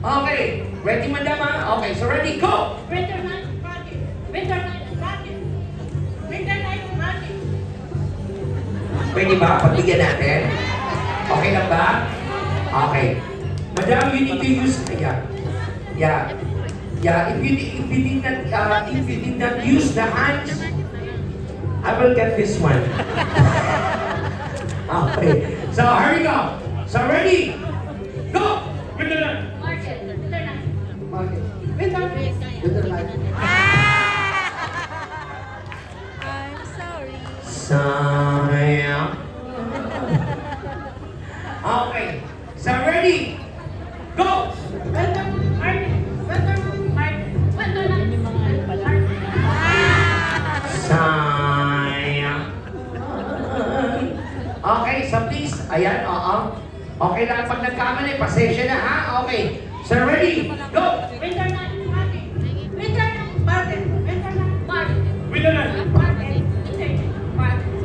Okay. Ready, madam? Okay, so ready, go! Winter night market. Winter night market. Winter night market. Pwede ba? Pagbigyan natin? Okay lang ba? Okay. Madam, you need to use... Yeah. If you did not use the hands, I will get this one. Okay. So, here we go. So, ready? Go! Winter night. Market. Winter night. Okay. Winter night. I'm sorry. Sayang. Okay. So, ready? Go! Winter market. Winter market. Winter night. Sayang. Okay, so please, ayan, oo. Okay lang pag nagkamali, pasensya na ha? Okay. So ready? Go! Winter night market. Winter night market. Winter night market. Winter night. Market. Winter night market.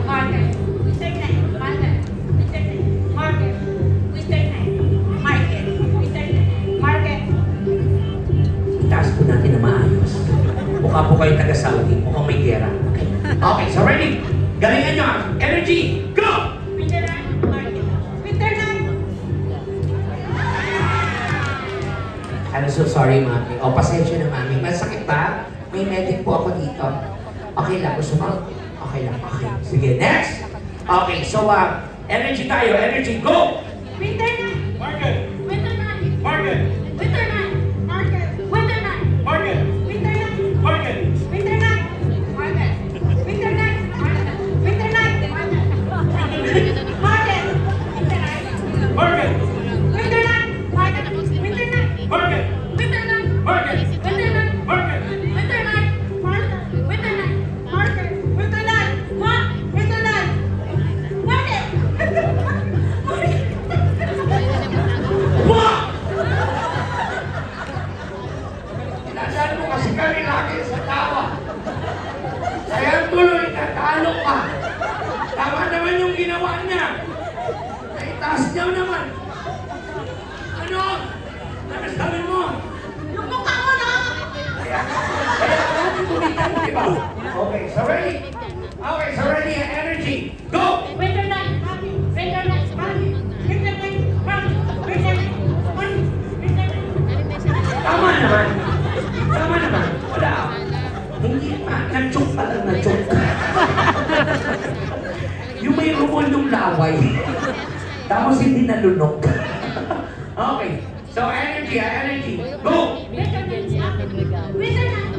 Market. Winter night market. Winter night market. Winter night market. Winter night market. Taas po natin na maayos. Mukha po kayo taga-Saudi, mukhang may gera. Okay. Okay, so ready? Galingan nyo. Energy, go! Winter night market. Winter night. I'm so sorry, mami. O, pasensya na, mami. Masakit ba? May medic po ako dito. Okay lang. Gusto mo? Okay lang. Okay. Sige, next! Okay, so, energy tayo. Energy, go! Winter night. Market! Winter night. Market! Winter night. Market. Winter night. Market! Winter night. Market! Winter night. Market. Winter night. Market. Winter night. Market. Market. Winter night. Market! Winter night. Market. Winter night. Market! Winter night. Market! Winter night. Market! Winter night. Market. Winter night. Market. Winter night. Winter night. Market. Wah! Inasal mo kasi kami lagi sa tawa. Kaya tuloy, natalo ka. Tama naman yung ginawa niya. Naitaas niya naman. Ano? Ano sabi mo? Yung mukha mo na. Kaya natin tulitan mo, diba? Okay, so ready? Okay, so ready, energy. Go! Winter night. Winter night. Winter night. Winter night. Winter night. Tama naman. Tama naman. Wala. Hindi pa. Na-choke pa lang, na-choke. Yung may rumol ng laway. Tapos hindi nalunok. Okay. So, energy, energy. Go! Winter night. Winter night. Winter night.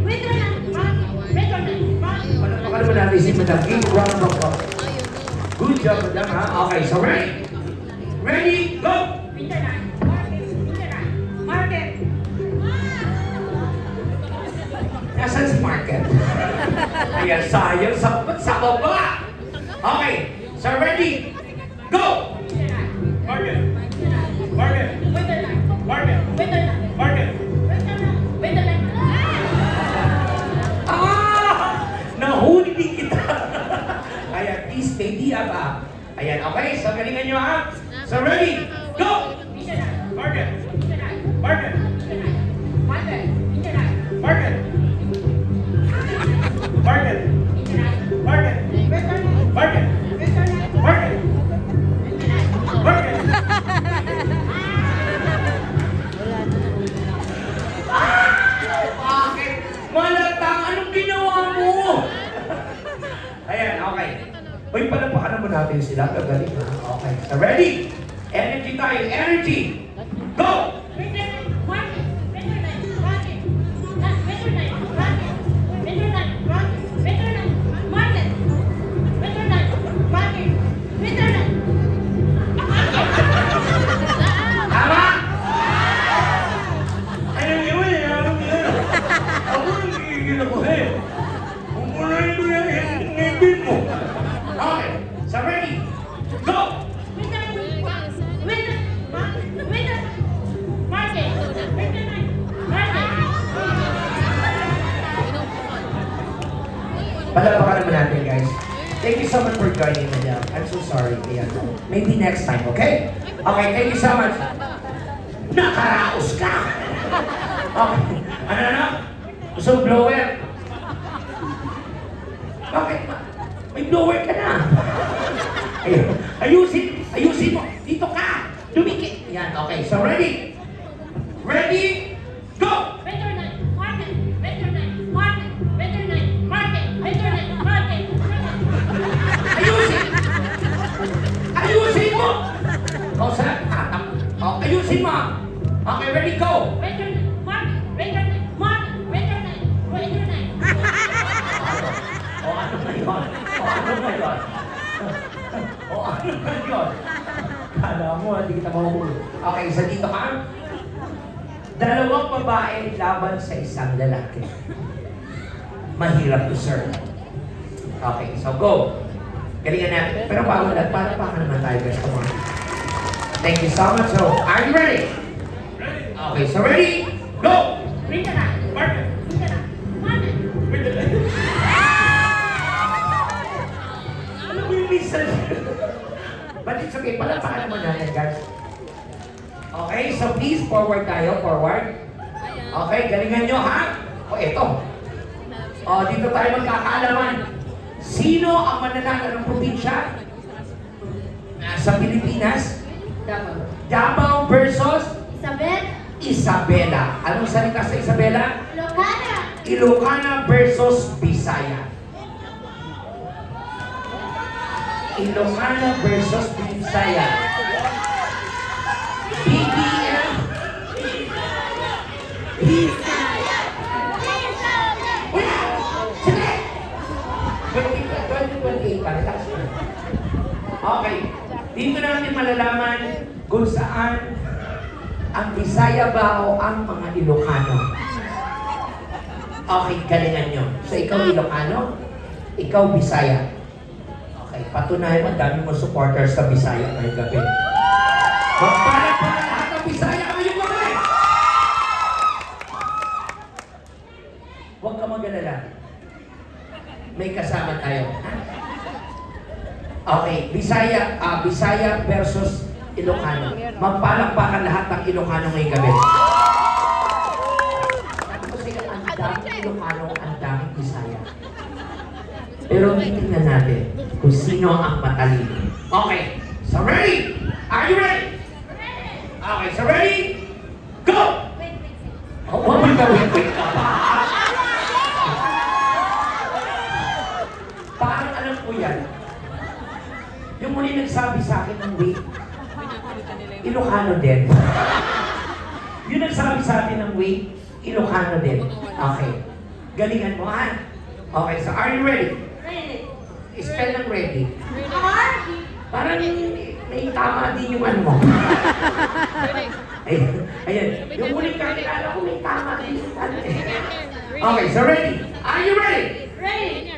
Winter night. Wala pa ka naman natin si Madam King. Round of applause. Good job, Madam, ha? Okay, so ready? Ready? Go! Winter night. Winter night. Market. Nasaan si Market? Ayan, sayang sa baba. Okay, so ready? Go! Winter night. Market! Market! Winter night. Market! Winter night. Market! Winter night. Winter night. Nahuli din kita! Ayan, please, baby, ba? Ayan, okay, so galingan nyo, ha? So ready? Go! Winter night. Market! Winter night. Market! Winter night. Market. Winter night. Market! Market! Winter night. Market! Winter night. Market! Winter night. Market! Winter night. Market! Bakit? Malatang, anong ginawa mo? Ayan, okay. Uy, palapakan naman natin sila. Gagaling ha. Okay. So, ready? Energy tayo. Energy! Go! Winter night. Market. Winter night. Market. Winter night. Market. Winter night. Market. Winter night. Market. Winter night. Market. Winter night. Tama? Anong yun? Anong yun? Ako nang gigigil ako eh. Umunayin ko yan eh. Ngipin mo. Okay. So, ready? Go! Winter night. Winter. Winter. Market. Winter night. Market. Palapakan naman natin, guys. Thank you so much for joining, madam. I'm so sorry. Ayan. Maybe next time, okay? Okay, thank you so much. Nakaraos ka! Okay, ano? Gusto blower? Bakit ba? May blower ka na. Ayun. Ayusin mo. Dito ka. Dumikit. Yan, okay. So, ready? Ready? Go! Veterinary, market, veterinary, market, veterinary, market, veterinary, market. Ayusin! Ayusin mo! O, sir, tatak. O, ayusin mo. Okay, ready, go! Veterinary, market, veterinary, market, veterinary, veterinary. O, ano na yun? O, ano na yun? O, ano na yun? Kala mo, hindi kita mahuhulog. Okay, isa dito ka. Dalawang babae laban sa isang lalaki. Mahirap to serve. Okay, so go. Galingan natin. Pero bago na, para naman tayo guys. Come on. Thank you so much. So, are you ready? Ready. Okay, so ready? Go! Veterinary, Market. veterinary, market. Ano mo yung minsan? But it's okay, palapakan naman natin guys. Okay, so please forward tayo, forward. Okay, galingan nyo ha? O ito. O, dito tayo magkakaalaman. Sino ang mananalo ng probinsya? Sa Pilipinas? Davao versus Isabel, Isabela. Anong salita sa Isabela? Ilocana, Ilocana versus Bisaya. Ilocana versus Bisaya. BBM. Bisaya. Wala! Sige! 2028 pa, relax na. Okay. Dito natin malalaman kung saan ang Bisaya ba o ang mga Ilocano. Okay, galingan nyo. So, ikaw Ilocano, ikaw Bisaya. Okay, patunayan mo, dami mo supporters sa Bisaya ngayong gabi. Magpalag pa lahat ng Bisaya ngayong gabi! Huwag ka mag-alala. May kasama tayo. Ha? Okay, Bisaya versus Ilocano. Magpalakpakan lahat ng Ilocano ngayong gabi. Kasi ang daming Ilocano, ang daming Bisaya. Pero titingnan natin kung sino ang matalino. Okay, so ready? Are you ready? Okay, so ready? Go! Oh, wait ka pa. Parang alam ko yan. Yung muli nagsabi sa akin ng wait, Ilocano din. Yung nagsabi sa atin ng wait, Ilocano din. Okay. Galingan mo, ha? Okay, so are you ready? Ready. Spell ng ready. R. Parang may tama din yung ano mo. Ayan. Yung muling kakilala ko, may tama din yung ano. Okay, so ready? Are you ready? Ready.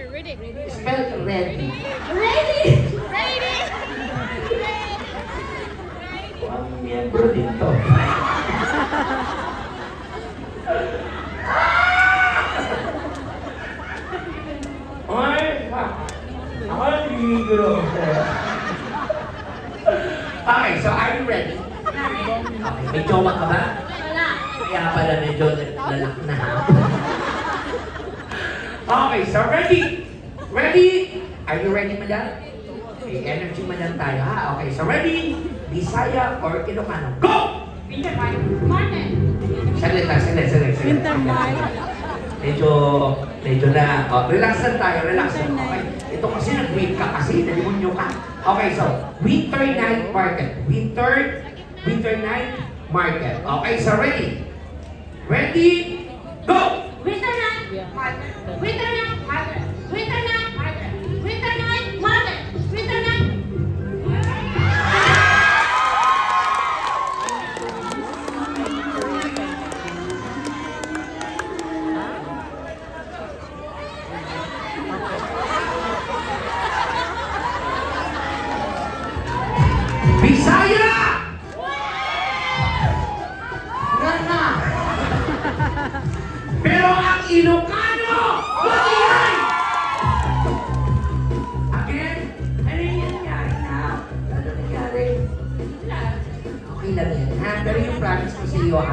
Spell ready. Ready. Ready. Ang miyembro dito. Ay, ako nagiguro. Okay, so are you ready? Okay, may jowa ka ba? Wala. Kaya pala medyo lalak na ha. Okay, so ready? Ready? Are you ready, madam? Okay, energy madam tayo ha. Okay, so ready? Bisaya or Ilocano? Go! Veterinary, market. Saglit. Medyo na, relax lang tayo, relax lang. Okay, ito kasi nag-wait ka kasi, nalimunyo ka. Okay, so, winter night market. Winter night market. Okay, so ready? Ready? Go! Veterinary, market. Veterinary, market. Veterinary, market. Veterinary, market. Veterinary. Bisaya! Nga. Pero ang Ilocano, mag-ihay! Again, ano yung nangyari na? Ano nangyari? Ha? Pero yung promise ko sa iyo, ha?